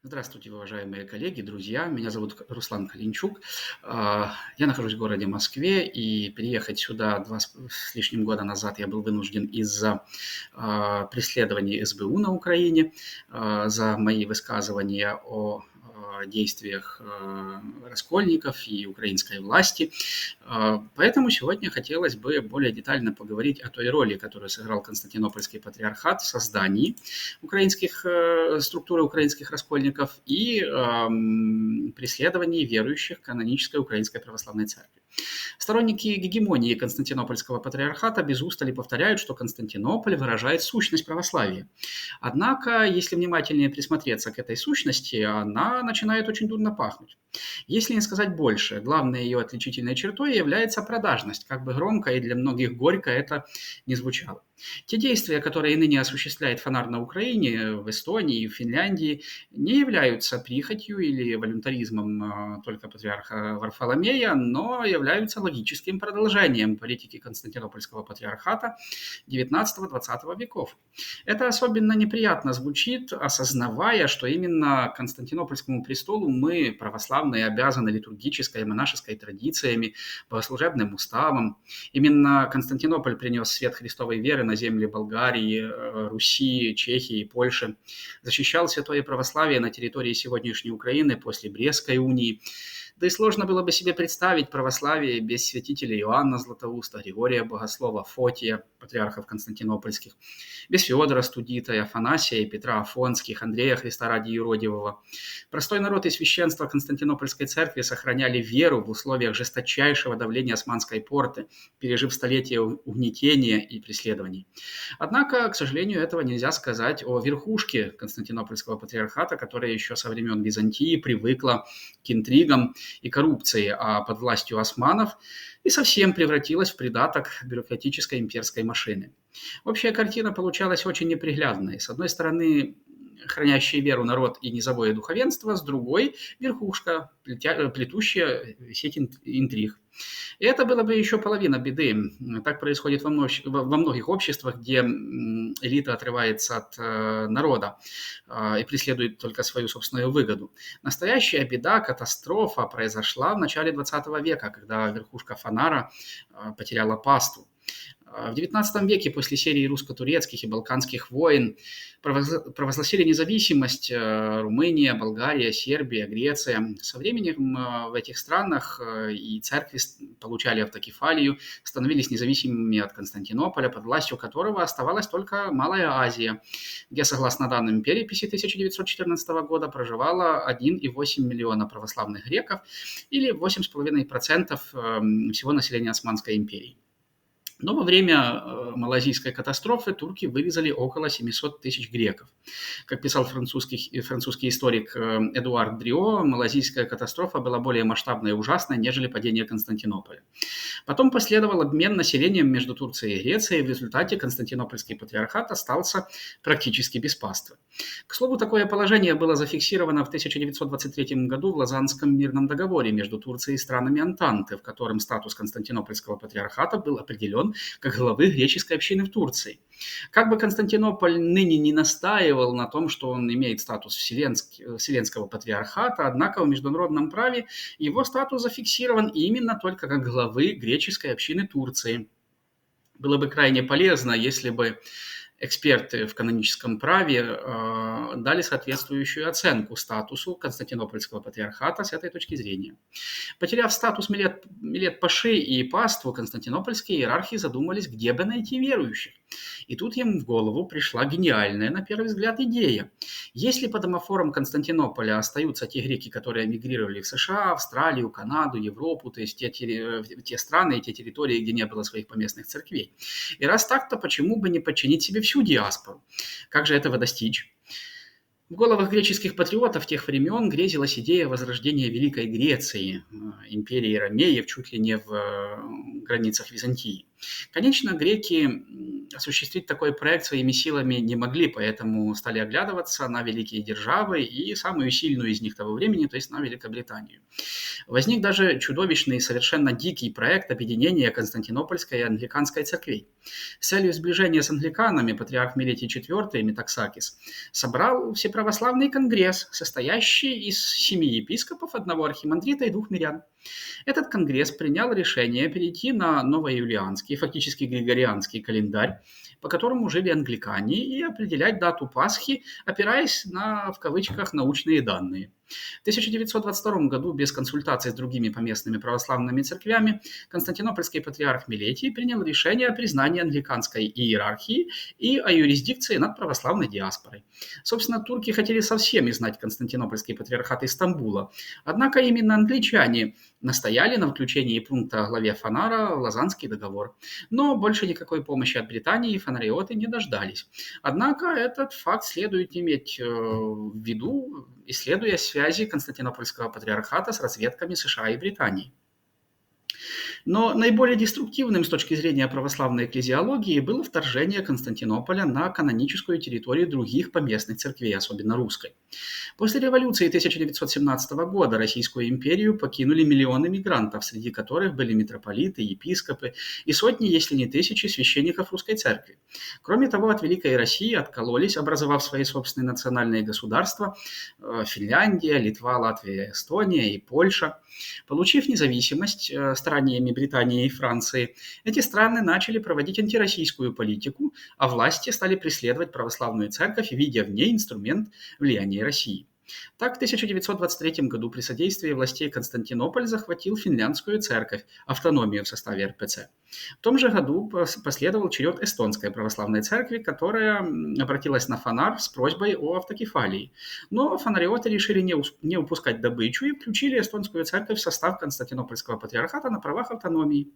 Здравствуйте, уважаемые коллеги, друзья. Меня зовут Руслан Калинчук. Я нахожусь в городе Москве, и переехать сюда с лишним года назад я был вынужден из-за преследований СБУ на Украине, за мои высказывания о действиях раскольников и украинской власти. Поэтому сегодня хотелось бы более детально поговорить о той роли, которую сыграл Константинопольский патриархат в создании структуры украинских раскольников и преследовании верующих канонической Украинской Православной Церкви. Сторонники гегемонии Константинопольского патриархата без устали повторяют, что Константинополь выражает сущность православия. Однако, если внимательнее присмотреться к этой сущности, она начинает очень дурно пахнуть. Если не сказать больше, главной ее отличительной чертой является продажность, как бы громко и для многих горько это не звучало. Те действия, которые ныне осуществляет Фонарь на Украине, в Эстонии, в Финляндии, не являются прихотью или волюнтаризмом только патриарха Варфоломея, но являются логическим продолжением политики Константинопольского патриархата XIX-XX веков. Это особенно неприятно звучит, осознавая, что именно Константинопольскому престолу мы, православные, обязаны литургической и монашеской традициями, богослужебным уставом. Именно Константинополь принес свет Христовой веры на земли Болгарии, Руси, Чехии и Польши, защищал святое православие на территории сегодняшней Украины после Брестской унии. Да и сложно было бы себе представить православие без святителей Иоанна Златоуста, Григория Богослова, Фотия, патриархов константинопольских, без Феодора Студита, Афанасия и Петра Афонских, Андрея Христа ради Юродивого. Простой народ и священство Константинопольской церкви сохраняли веру в условиях жесточайшего давления османской порты, пережив столетия угнетения и преследований. Однако, к сожалению, этого нельзя сказать о верхушке Константинопольского патриархата, которая еще со времен Византии привыкла к интригам и коррупции, а под властью османов и совсем превратилась в придаток бюрократической имперской машины. Общая картина получалась очень неприглядной. С одной стороны, хранящий веру народ и низовое духовенство, с другой – верхушка, плетущая сеть интриг. И это было бы еще половина беды. Так происходит во многих обществах, где элита отрывается от народа и преследует только свою собственную выгоду. Настоящая беда, катастрофа произошла в начале XX века, когда верхушка Фонара потеряла паству. В XIX веке после серии русско-турецких и балканских войн провозгласили независимость Румыния, Болгария, Сербия, Греция. Со временем в этих странах и церкви получали автокефалию, становились независимыми от Константинополя, под властью которого оставалась только Малая Азия, где, согласно данным переписи 1914 года, проживало 1,8 миллиона православных греков или 8,5% всего населения Османской империи. Но во время малазийской катастрофы турки вырезали около 700 тысяч греков. Как писал французский историк Эдуард Дрио, малазийская катастрофа была более масштабной и ужасной, нежели падение Константинополя. Потом последовал обмен населением между Турцией и Грецией, в результате Константинопольский патриархат остался практически без паствы. К слову, такое положение было зафиксировано в 1923 году в Лозаннском мирном договоре между Турцией и странами Антанты, в котором статус Константинопольского патриархата был определен как главы греческой общины в Турции. Как бы Константинополь ныне не настаивал на том, что он имеет статус Вселенского патриархата, однако в международном праве его статус зафиксирован именно только как главы греческой общины Турции. Было бы крайне полезно, если бы эксперты в каноническом праве дали соответствующую оценку статусу Константинопольского патриархата с этой точки зрения. Потеряв статус Милет-Паши и паству, константинопольские иерархи задумались, где бы найти верующих. И тут им в голову пришла гениальная, на первый взгляд, идея. Если по домофорам Константинополя остаются те греки, которые эмигрировали в США, Австралию, Канаду, Европу, то есть те страны и те территории, где не было своих поместных церквей. И раз так, то почему бы не подчинить себе всю диаспору? Как же этого достичь? В головах греческих патриотов тех времен грезилась идея возрождения Великой Греции, империи ромеев, чуть ли не в границах Византии. Конечно, греки осуществить такой проект своими силами не могли, поэтому стали оглядываться на великие державы и самую сильную из них того времени, то есть на Великобританию. Возник даже чудовищный, совершенно дикий проект объединения Константинопольской и Англиканской церквей. С целью сближения с англиканами патриарх Милетий IV Метаксакис собрал Всеправославный конгресс, состоящий из 7 епископов, одного архимандрита и 2 мирян. Этот конгресс принял решение перейти на новоюлианский, фактически григорианский календарь, по которому жили англикане, и определять дату Пасхи, опираясь на, в кавычках, научные данные. В 1922 году без консультаций с другими поместными православными церквями Константинопольский патриарх Милетий принял решение о признании англиканской иерархии и о юрисдикции над православной диаспорой. Собственно, турки хотели совсем изгнать Константинопольский патриархат из Стамбула, однако именно англичане настояли на включении пункта о главе Фанара в Лозаннский договор. Но больше никакой помощи от Британии фонариоты не дождались. Однако этот факт следует иметь в виду, исследуя связи Константинопольского патриархата с разведками США и Британии. Но наиболее деструктивным с точки зрения православной экклезиологии было вторжение Константинополя на каноническую территорию других поместных церквей, особенно русской. После революции 1917 года Российскую империю покинули миллионы мигрантов, среди которых были митрополиты, епископы и сотни, если не тысячи, священников русской церкви. Кроме того, от Великой России откололись, образовав свои собственные национальные государства, Финляндия, Литва, Латвия, Эстония и Польша. Получив независимость стараниями Британии и Франции, эти страны начали проводить антироссийскую политику, а власти стали преследовать православную церковь, видя в ней инструмент влияния России. Так, в 1923 году при содействии властей Константинополь захватил финляндскую церковь, автономию в составе РПЦ. В том же году последовал черед эстонской православной церкви, которая обратилась на Фанар с просьбой о автокефалии. Но фонариоты решили не упускать добычу и включили эстонскую церковь в состав Константинопольского патриархата на правах автономии.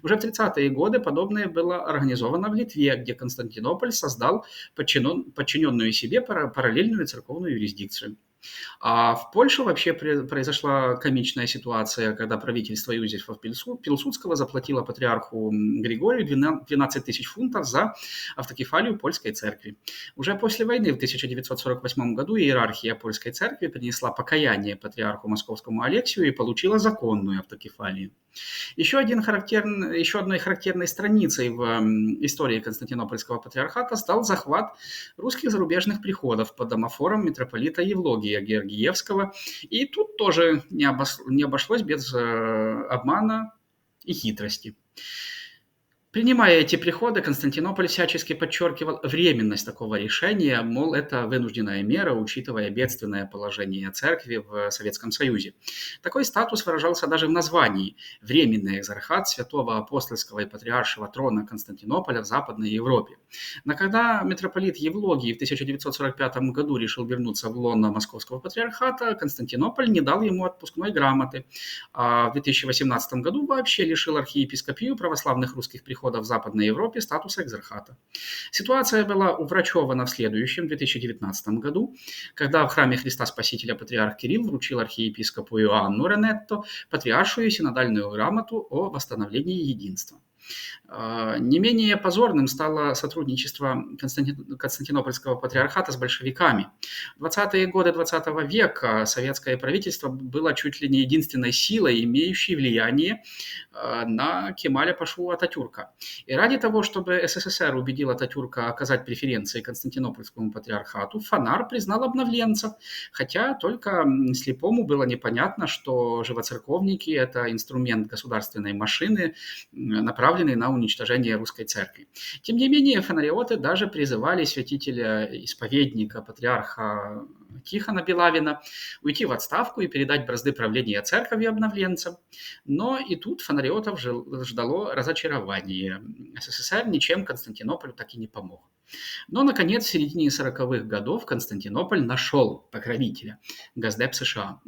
Уже в 30-е годы подобное было организовано в Литве, где Константинополь создал подчиненную себе параллельную церковную юрисдикцию. А в Польше вообще произошла комичная ситуация, когда правительство Юзефа Пилсудского заплатило патриарху Григорию 12 тысяч фунтов за автокефалию польской церкви. Уже после войны в 1948 году иерархия польской церкви принесла покаяние патриарху московскому Алексию и получила законную автокефалию. Еще одной характерной страницей в истории Константинопольского патриархата стал захват русских зарубежных приходов под домофором митрополита Евлогия Георгиевского. И тут тоже не обошлось без обмана и хитрости. Принимая эти приходы, Константинополь всячески подчеркивал временность такого решения, мол, это вынужденная мера, учитывая бедственное положение церкви в Советском Союзе. Такой статус выражался даже в названии – временный экзархат святого апостольского и патриаршего трона Константинополя в Западной Европе. Но когда митрополит Евлогий в 1945 году решил вернуться в лоно Московского патриархата, Константинополь не дал ему отпускной грамоты, а в 2018 году вообще лишил архиепископию православных русских приходов в Западной Европе статуса экзархата. Ситуация была уврачевана в следующем, 2019 году, когда в храме Христа Спасителя патриарх Кирилл вручил архиепископу Иоанну Ренетто патриаршую синодальную грамоту о восстановлении единства. Не менее позорным стало сотрудничество Константинопольского патриархата с большевиками. В 20-е годы 20 века советское правительство было чуть ли не единственной силой, имеющей влияние на Кемаля Пашу Ататюрка. И ради того, чтобы СССР убедил Ататюрка оказать преференции Константинопольскому патриархату, Фанар признал обновленцев, хотя только слепому было непонятно, что живоцерковники – это инструмент государственной машины, направленный на уничтожение русской церкви. Тем не менее, фонариоты даже призывали святителя-исповедника, патриарха Тихона Белавина уйти в отставку и передать бразды правления церковью обновленцам. Но и тут фонариотов ждало разочарование. СССР ничем Константинополю так и не помог. Но, наконец, в середине 40-х годов Константинополь нашел покровителя – Госдеп США.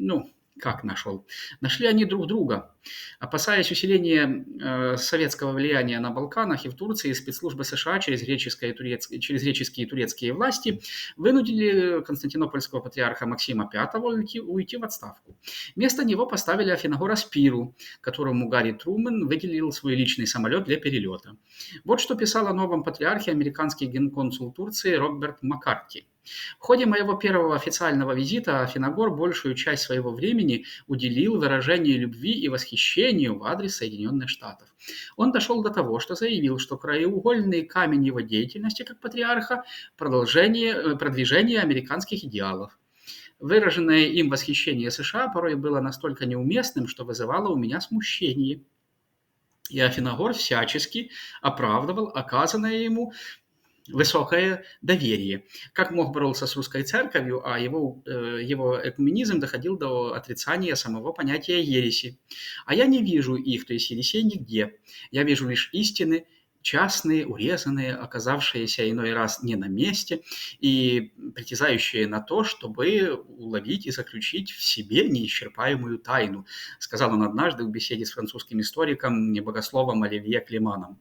Как нашел? Нашли они друг друга. Опасаясь усиления советского влияния на Балканах и в Турции, спецслужбы США через греческие и турецкие власти вынудили константинопольского патриарха Максима V уйти в отставку. Вместо него поставили Афиногора Спиру, которому Гарри Трумэн выделил свой личный самолет для перелета. Вот что писал о новом патриархе американский генконсул Турции Роберт Маккарти. В ходе моего первого официального визита Афиногор большую часть своего времени уделил выражению любви и восхищению в адрес Соединенных Штатов. Он дошел до того, что заявил, что краеугольный камень его деятельности как патриарха – продвижение американских идеалов. Выраженное им восхищение США порой было настолько неуместным, что вызывало у меня смущение. И Афиногор всячески оправдывал оказанное ему высокое доверие. Как мог боролся с русской церковью, а его экуменизм доходил до отрицания самого понятия ереси. А я не вижу их, то есть ересей, нигде. Я вижу лишь истины, частные, урезанные, оказавшиеся иной раз не на месте и притязающие на то, чтобы уловить и заключить в себе неисчерпаемую тайну, сказал он однажды в беседе с французским историком, богословом Оливье Климаном.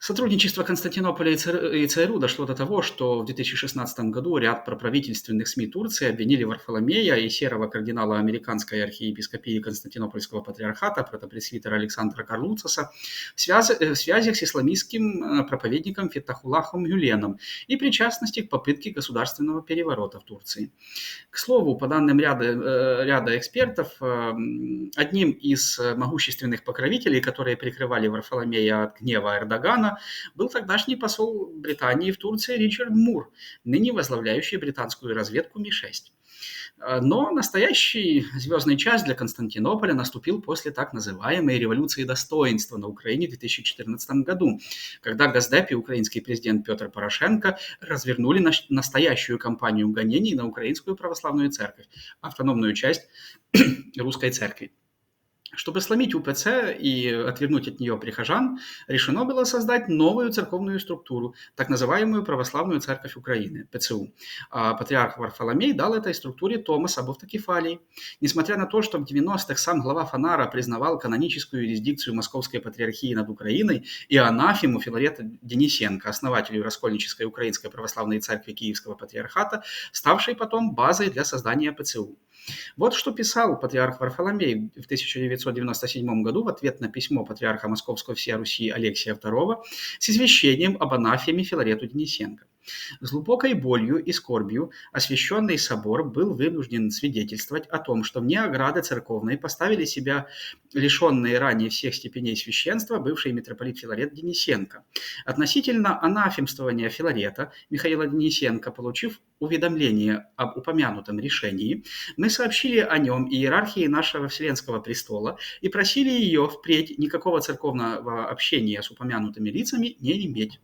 Сотрудничество Константинополя и ЦРУ дошло до того, что в 2016 году ряд проправительственных СМИ Турции обвинили Варфоломея и серого кардинала Американской архиепископии Константинопольского патриархата протопресвитера Александра Карлуцаса в связях с исламистским проповедником Фетхуллахом Гюленом и причастности к попытке государственного переворота в Турции. К слову, по данным ряда экспертов, одним из могущественных покровителей, которые прикрывали Варфоломея от гнева Эрдогана, был тогдашний посол Британии в Турции Ричард Мур, ныне возглавляющий британскую разведку Ми-6. Но настоящий звездный час для Константинополя наступил после так называемой революции достоинства на Украине в 2014 году, когда Госдеп и украинский президент Петр Порошенко развернули настоящую кампанию гонений на Украинскую православную церковь, автономную часть русской церкви. Чтобы сломить УПЦ и отвернуть от нее прихожан, решено было создать новую церковную структуру, так называемую Православную Церковь Украины, ПЦУ. А патриарх Варфоломей дал этой структуре томос об автокефалии. Несмотря на то, что в 90-х сам глава Фанара признавал каноническую юрисдикцию Московской Патриархии над Украиной и анафему Филарета Денисенко, основателю Раскольнической Украинской Православной Церкви Киевского Патриархата, ставшей потом базой для создания ПЦУ. Вот что писал патриарх Варфоломей в 1997 году в ответ на письмо патриарха Московского всея Руси Алексия II с извещением об анафеме Филарету Денисенко. С глубокой болью и скорбью освященный собор был вынужден свидетельствовать о том, что вне ограды церковной поставили себя лишенные ранее всех степеней священства бывший митрополит Филарет Денисенко. Относительно анафемствования Филарета Михаила Денисенко, получив уведомление об упомянутом решении, мы сообщили о нем иерархии нашего Вселенского престола и просили ее впредь никакого церковного общения с упомянутыми лицами не иметь.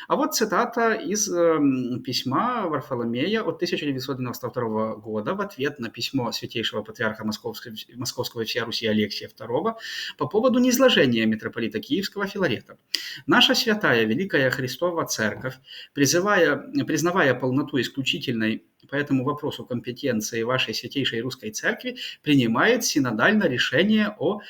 А вот цитата из письма Варфоломея от 1992 года в ответ на письмо святейшего патриарха Московского всея Руси Алексия II по поводу низложения митрополита Киевского Филарета. «Наша святая Великая Христова Церковь, признавая полноту исключительной по этому вопросу компетенции вашей Святейшей Русской Церкви, принимает синодально решение о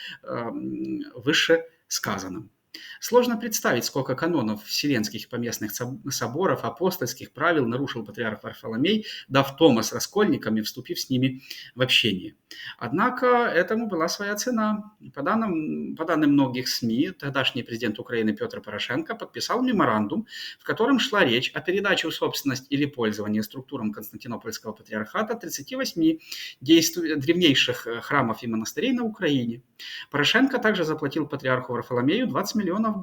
вышесказанном». Сложно представить, сколько канонов вселенских и поместных соборов, апостольских правил нарушил патриарх Варфоломей, дав томос раскольникам и вступив с ними в общение. Однако этому была своя цена. По данным многих СМИ, тогдашний президент Украины Петр Порошенко подписал меморандум, в котором шла речь о передаче в собственность или пользование структурам Константинопольского патриархата 38 древнейших храмов и монастырей на Украине. Порошенко также заплатил патриарху Варфоломею $20 миллионов.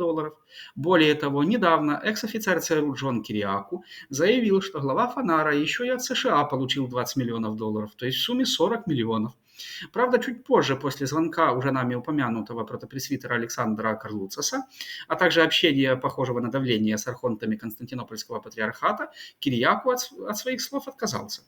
Более того, недавно экс-офицер ЦРУ Джон Кириаку заявил, что глава Фанара еще и от США получил $20 миллионов, то есть в сумме 40 миллионов. Правда, чуть позже, после звонка уже нами упомянутого протопресвитера Александра Карлуцаса, а также общения, похожего на давление с архонтами Константинопольского патриархата, Кириаку от своих слов отказался.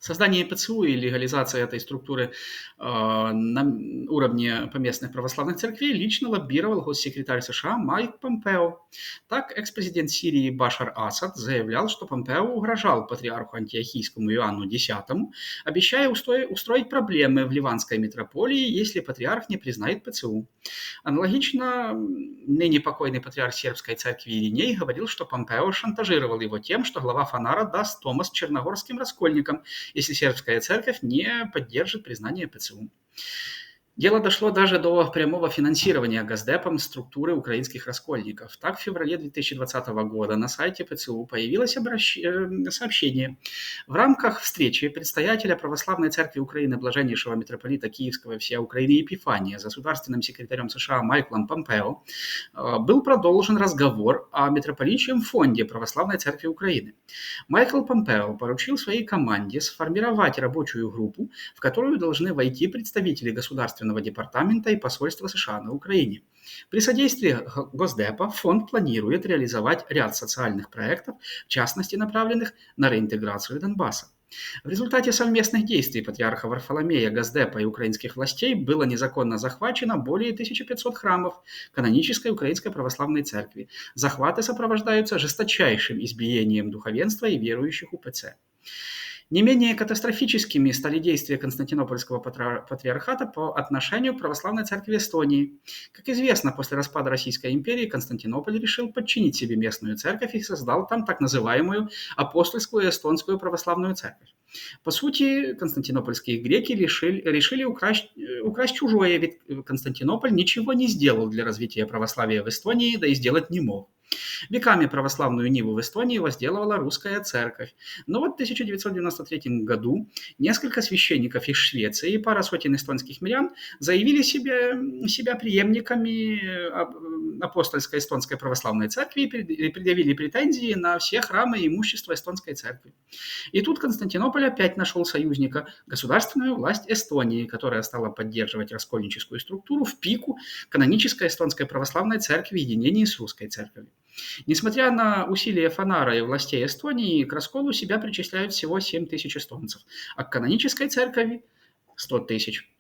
Создание ПЦУ и легализация этой структуры на уровне поместных православных церквей лично лоббировал госсекретарь США Майк Помпео. Так, экс-президент Сирии Башар Асад заявлял, что Помпео угрожал патриарху антиохийскому Иоанну X, обещая устроить проблемы в ливанской митрополии, если патриарх не признает ПЦУ. Аналогично, ныне покойный патриарх сербской церкви Ириней говорил, что Помпео шантажировал его тем, что глава Фанара даст Томас черногорским раскольникам, если сербская церковь не поддержит признание ПЦУ. Дело дошло даже до прямого финансирования Госдепом структуры украинских раскольников. Так, в феврале 2020 года на сайте ПЦУ появилось сообщение. В рамках встречи предстоятеля Православной Церкви Украины блаженнейшего митрополита Киевского и всея Украины Епифания с государственным секретарем США Майклом Помпео был продолжен разговор о митрополичьем фонде Православной Церкви Украины. Майкл Помпео поручил своей команде сформировать рабочую группу, в которую должны войти представители Государственного департамента и посольства США на Украине. При содействии Госдепа фонд планирует реализовать ряд социальных проектов, в частности направленных на реинтеграцию Донбасса. В результате совместных действий патриарха Варфоломея, Госдепа и украинских властей было незаконно захвачено более 1500 храмов канонической Украинской Православной Церкви. Захваты сопровождаются жесточайшим избиением духовенства и верующих УПЦ. Не менее катастрофическими стали действия Константинопольского патриархата по отношению к Православной Церкви Эстонии. Как известно, после распада Российской империи Константинополь решил подчинить себе местную церковь и создал там так называемую Апостольскую Эстонскую Православную Церковь. По сути, константинопольские греки решили украсть чужое, ведь Константинополь ничего не сделал для развития православия в Эстонии, да и сделать не мог. Веками православную ниву в Эстонии возделывала русская церковь. Но вот в 1993 году несколько священников из Швеции и пара сотен эстонских мирян заявили себя преемниками апостольской эстонской православной церкви и предъявили претензии на все храмы и имущество эстонской церкви. И тут Константинополь опять нашел союзника, государственную власть Эстонии, которая стала поддерживать раскольническую структуру в пику канонической эстонской православной церкви в единении с русской церковью. Несмотря на усилия Фанара и властей Эстонии, к расколу себя причисляют всего 7 тысяч эстонцев, а к канонической церкви – 100 тысяч.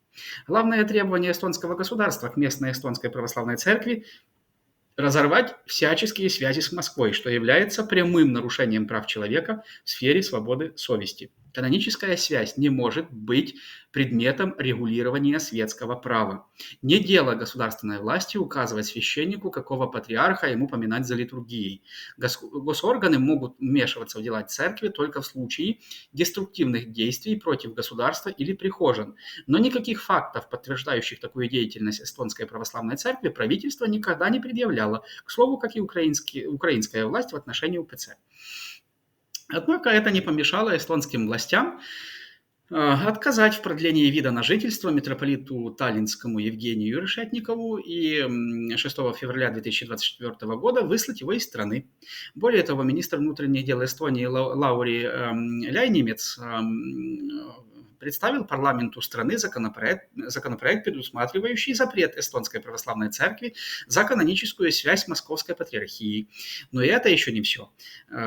Главное требование эстонского государства к местной эстонской православной церкви – разорвать всяческие связи с Москвой, что является прямым нарушением прав человека в сфере свободы совести. Каноническая связь не может быть предметом регулирования светского права. Не дело государственной власти указывать священнику, какого патриарха ему поминать за литургией. Госорганы могут вмешиваться в дела церкви только в случае деструктивных действий против государства или прихожан. Но никаких фактов, подтверждающих такую деятельность эстонской православной церкви, правительство никогда не предъявляло, к слову, как и украинская власть в отношении УПЦ. Однако это не помешало эстонским властям отказать в продлении вида на жительство митрополиту Таллинскому Евгению Решетникову и 6 февраля 2024 года выслать его из страны. Более того, министр внутренних дел Эстонии Лаури Ляйнемец представил парламенту страны законопроект, предусматривающий запрет эстонской православной церкви за каноническую связь с Московской патриархией. Но и это еще не все.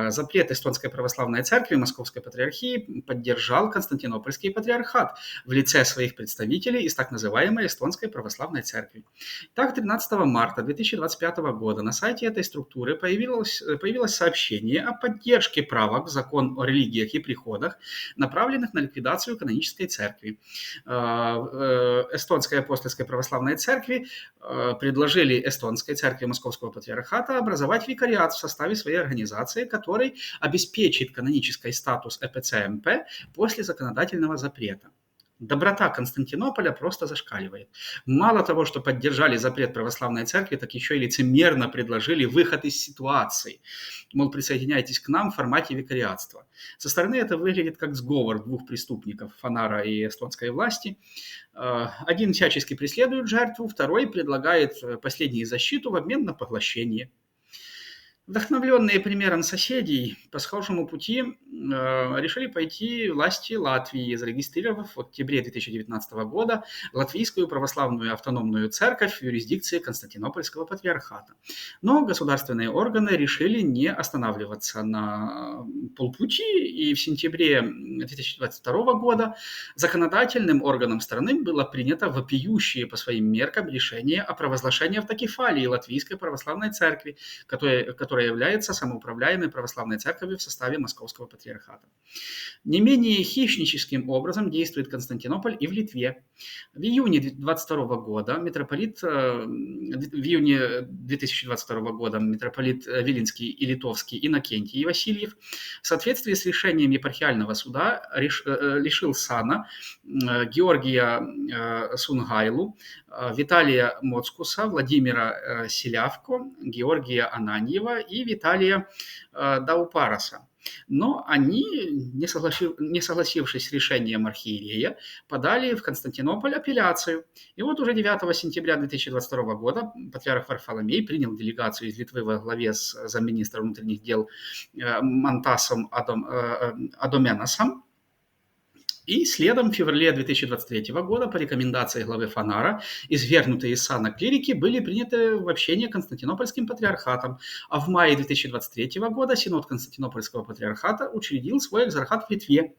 Запрет эстонской православной церкви Московской патриархии поддержал Константинопольский патриархат в лице своих представителей из так называемой эстонской православной церкви. Так, 13 марта 2025 года на сайте этой структуры появилось сообщение о поддержке правок в закон о религиях и приходах, направленных на ликвидацию канонической церкви. Эстонской апостольской православной церкви предложили эстонской церкви Московского патриархата образовать викариат в составе своей организации, который обеспечит канонический статус ЭПЦ-МП после законодательного запрета. Доброта Константинополя просто зашкаливает. Мало того, что поддержали запрет православной церкви, так еще и лицемерно предложили выход из ситуации. Мол, присоединяйтесь к нам в формате викариатства. Со стороны это выглядит как сговор двух преступников, Фанара и эстонской власти. Один всячески преследует жертву, второй предлагает последней защиту в обмен на поглощение. Вдохновленные примером соседей, по схожему пути решили пойти власти Латвии, зарегистрировав в октябре 2019 года Латвийскую православную автономную церковь в юрисдикции Константинопольского патриархата. Но государственные органы решили не останавливаться на полпути, и в сентябре 2022 года законодательным органом страны было принято вопиющее по своим меркам решение о провозглашении автокефалии Латвийской православной церкви, которая является самоуправляемой православной церковью в составе Московского патриархата. Не менее хищническим образом действует Константинополь и в Литве. В июне 2022 года митрополит Виленский и Литовский Иннокентий Васильев в соответствии с решением епархиального суда лишил сана Георгия Сунгайлу, Виталия Моцкуса, Владимира Селявко, Георгия Ананьева и Виталия Даупараса. Но они, не согласившись с решением архиерея, подали в Константинополь апелляцию. И вот уже 9 сентября 2022 года патриарх Варфоломей принял делегацию из Литвы во главе с замминистра внутренних дел Мантасом Адаменосом. И следом в феврале 2023 года по рекомендации главы Фанара извергнутые из сана клирики были приняты в общение Константинопольским патриархатом, а в мае 2023 года Синод Константинопольского патриархата учредил свой экзархат в Литве.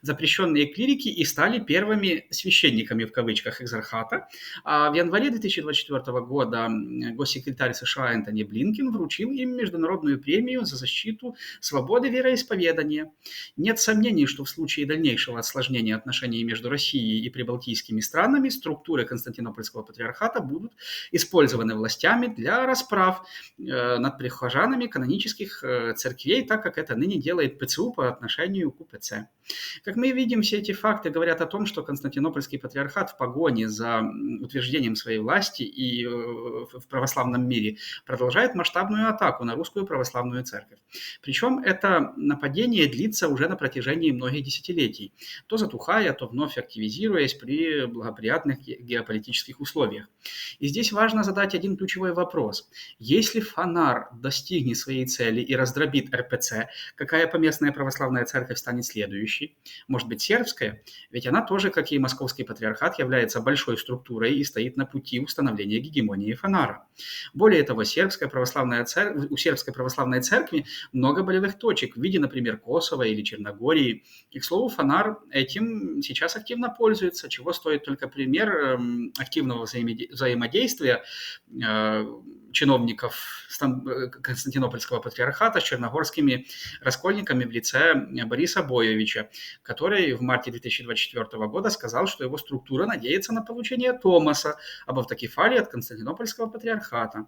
Запрещенные клирики и стали первыми священниками в кавычках экзархата, а в январе 2024 года госсекретарь США Энтони Блинкен вручил им международную премию за защиту свободы вероисповедания. Нет сомнений, что в случае дальнейшего осложнения отношений между Россией и прибалтийскими странами структуры Константинопольского патриархата будут использованы властями для расправ над прихожанами канонических церквей, так как это ныне делает ПЦУ по отношению к УПЦ. Как мы видим, все эти факты говорят о том, что Константинопольский патриархат в погоне за утверждением своей власти и в православном мире продолжает масштабную атаку на русскую православную церковь. Причем это нападение длится уже на протяжении многих десятилетий, то затухая, то вновь активизируясь при благоприятных геополитических условиях. И здесь важно задать один ключевой вопрос. Если Фанар достигнет своей цели и раздробит РПЦ, какая поместная православная церковь станет следующей? Может быть, сербская? Ведь она тоже, как и Московский патриархат, является большой структурой и стоит на пути установления гегемонии Фанара. Более того, у сербской православной церкви много болевых точек в виде, например, Косово или Черногории. И, к слову, Фанар этим сейчас активно пользуется, чего стоит только пример активного взаимодействия чиновников Константинопольского патриархата с черногорскими раскольниками в лице Бориса Боевича, который в марте 2024 года сказал, что его структура надеется на получение Томаса об автокефалии от Константинопольского патриархата.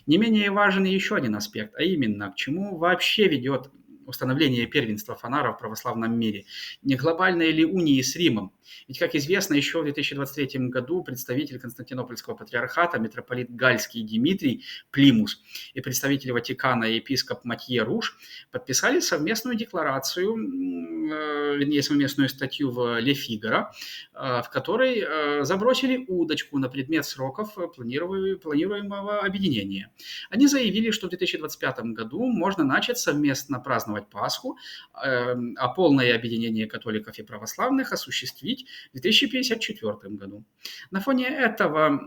Не менее важен еще один аспект, а именно, к чему вообще ведет установление первенства Фанара в православном мире, не глобальной ли унии с Римом. Ведь, как известно, еще в 2023 году представитель Константинопольского патриархата, митрополит Гальский Димитрий Плимус и представитель Ватикана, епископ Матье Руш подписали совместную декларацию, вернее, совместную статью в Ле Фигаро, в которой забросили удочку на предмет сроков планируемого объединения. Они заявили, что в 2025 году можно начать совместно праздновать Пасху, а полное объединение католиков и православных осуществить в 2054 году. На фоне этого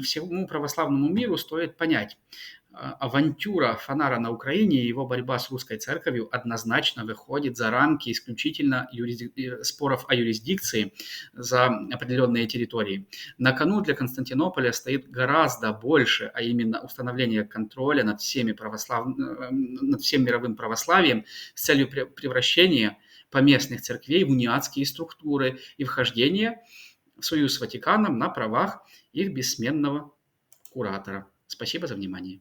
всему православному миру стоит понять, авантюра Фанара на Украине и его борьба с русской церковью однозначно выходит за рамки исключительно споров о юрисдикции за определенные территории. На кону для Константинополя стоит гораздо больше, а именно установление контроля над всем мировым православием с целью превращения поместных церквей в униатские структуры и вхождения в союз с Ватиканом на правах их бессменного куратора. Спасибо за внимание.